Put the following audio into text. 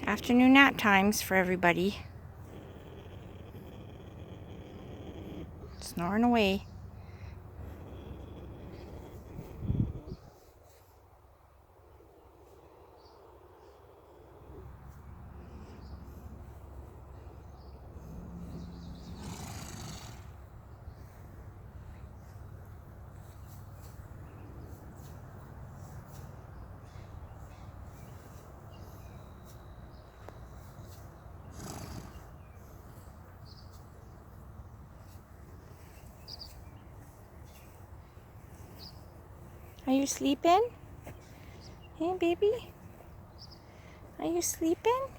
Afternoon nap times for everybody. Snoring away. Are you sleeping? Hey, baby? Are you sleeping?